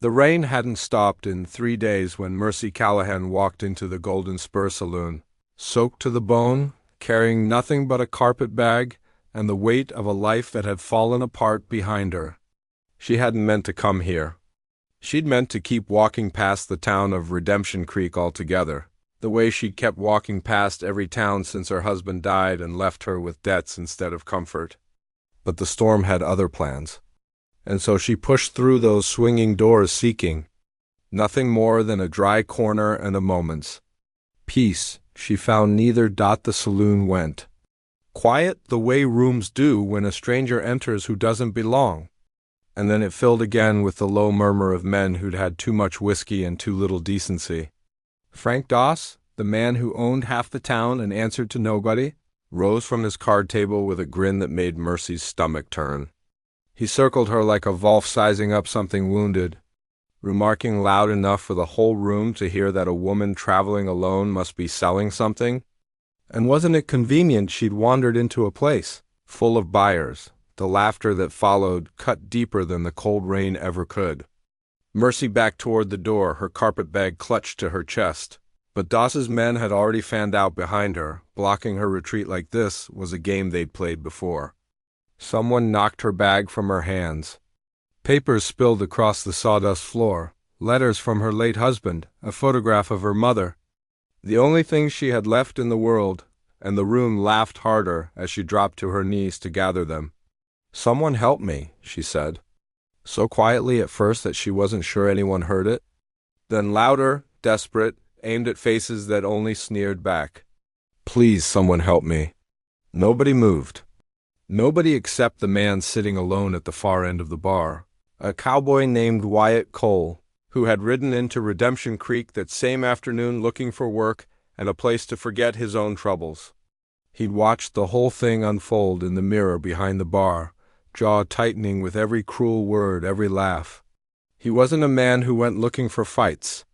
The rain hadn't stopped in 3 days when Mercy Callahan walked into the Golden Spur Saloon, soaked to the bone, carrying nothing but a carpet bag and the weight of a life that had fallen apart behind her. She hadn't meant to come here. She'd meant to keep walking past the town of Redemption Creek altogether, the way she'd kept walking past every town since her husband died and left her with debts instead of comfort. But the storm had other plans. And so she pushed through those swinging doors seeking nothing more than a dry corner and a moment's peace. She found neither. The saloon went quiet the way rooms do when a stranger enters who doesn't belong, and then it filled again with the low murmur of men who'd had too much whiskey and too little decency. Frank Doss, the man who owned half the town and answered to nobody, rose from his card table with a grin that made Mercy's stomach turn. He circled her like a Wolf sizing up something wounded, remarking loud enough for the whole room to hear that a woman traveling alone must be selling something. And wasn't it convenient she'd wandered into a place full of buyers? The laughter that followed cut deeper than the cold rain ever could. Mercy backed toward the door, her carpet bag clutched to her chest. But Doss's men had already fanned out behind her. Blocking her retreat like this was a game they'd played before. Someone knocked her bag from her hands. Papers spilled across the sawdust floor, letters from her late husband, a photograph of her mother, the only thing she had left in the world, and the room laughed harder as she dropped to her knees to gather them. "Someone help me," she said, so quietly at first that she wasn't sure anyone heard it, then louder, desperate, aimed at faces that only sneered back. "Please, someone help me." Nobody moved. Nobody except the man sitting alone at the far end of the bar, a cowboy named Wyatt Cole, who had ridden into Redemption Creek that same afternoon looking for work and a place to forget his own troubles. He'd watched the whole thing unfold in the mirror behind the bar, jaw tightening with every cruel word, every laugh. He wasn't a man who went looking for fights.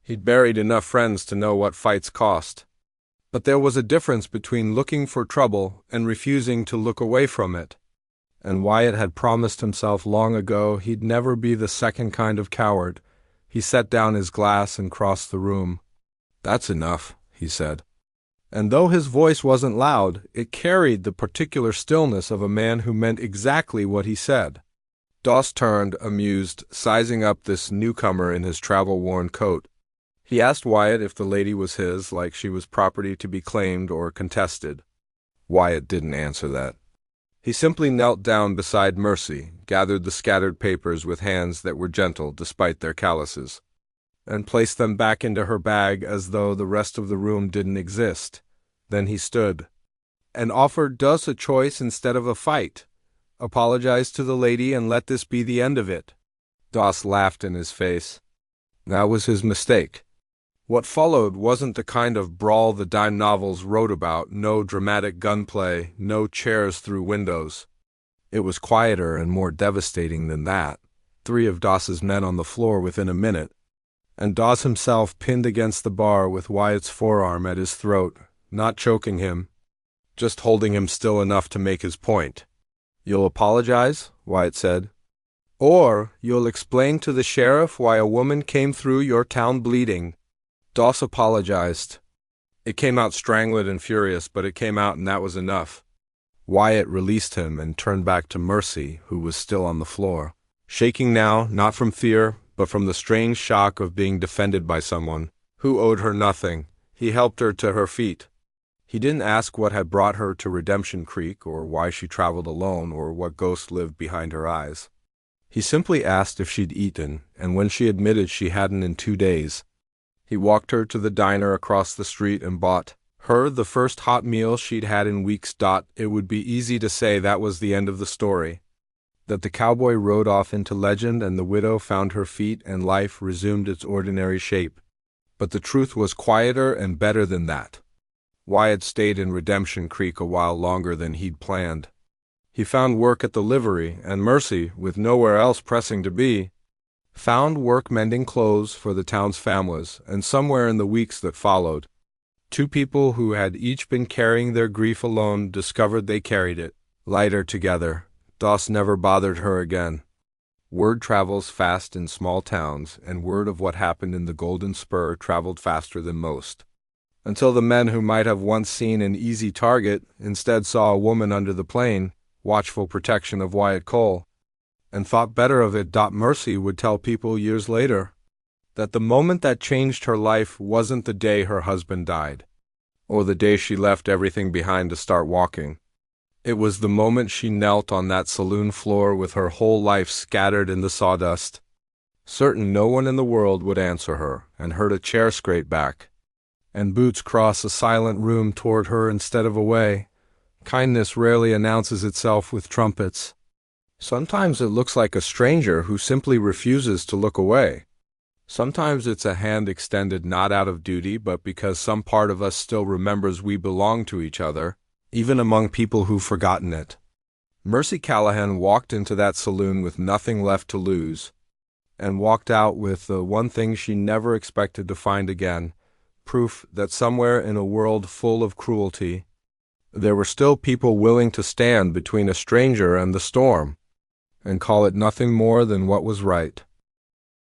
He'd buried enough friends to know what fights cost. But there was a difference between looking for trouble and refusing to look away from it. And Wyatt had promised himself long ago he'd never be the second kind of coward. He set down his glass and crossed the room. "That's enough," he said. And though his voice wasn't loud, it carried the particular stillness of a man who meant exactly what he said. Doss turned, amused, sizing up this newcomer in his travel-worn coat. He asked Wyatt if the lady was his, like she was property to be claimed or contested. Wyatt didn't answer that. He simply knelt down beside Mercy, gathered the scattered papers with hands that were gentle despite their calluses, and placed them back into her bag as though the rest of the room didn't exist. Then he stood and offered Doss a choice instead of a fight. Apologize to the lady and let this be the end of it. Doss laughed in his face. That was his mistake. What followed wasn't the kind of brawl the dime novels wrote about, no dramatic gunplay, no chairs through windows. It was quieter and more devastating than that. 3 of Doss's men on the floor within a minute, and Doss himself pinned against the bar with Wyatt's forearm at his throat, not choking him, just holding him still enough to make his point. "You'll apologize," Wyatt said, "or you'll explain to the sheriff why a woman came through your town bleeding." Doss apologized. It came out strangled and furious, but it came out and that was enough. Wyatt released him and turned back to Mercy, who was still on the floor, shaking now, not from fear, but from the strange shock of being defended by someone who owed her nothing. He helped her to her feet. He didn't ask what had brought her to Redemption Creek, or why she traveled alone, or what ghost lived behind her eyes. He simply asked if she'd eaten, and when she admitted she hadn't in 2 days, he walked her to the diner across the street and bought her the first hot meal she'd had in weeks. It would be easy to say that was the end of the story, that the cowboy rode off into legend and the widow found her feet and life resumed its ordinary shape. But the truth was quieter and better than that. Wyatt stayed in Redemption Creek a while longer than he'd planned. He found work at the livery, and Mercy, with nowhere else pressing to be, found work mending clothes for the town's families, and somewhere in the weeks that followed, 2 people who had each been carrying their grief alone discovered they carried it lighter together. Doss never bothered her again. Word travels fast in small towns, and word of what happened in the Golden Spur traveled faster than most. Until the men who might have once seen an easy target instead saw a woman under the plane, watchful protection of Wyatt Cole, and thought better of it. Mercy would tell people years later that the moment that changed her life wasn't the day her husband died, or the day she left everything behind to start walking. It was the moment she knelt on that saloon floor with her whole life scattered in the sawdust, certain no one in the world would answer her, and heard a chair scrape back, and boots cross a silent room toward her instead of away. Kindness rarely announces itself with trumpets. Sometimes it looks like a stranger who simply refuses to look away. Sometimes it's a hand extended not out of duty but because some part of us still remembers we belong to each other, even among people who've forgotten it. Mercy Callahan walked into that saloon with nothing left to lose, and walked out with the one thing she never expected to find again, proof that somewhere in a world full of cruelty, there were still people willing to stand between a stranger and the storm, and call it nothing more than what was right.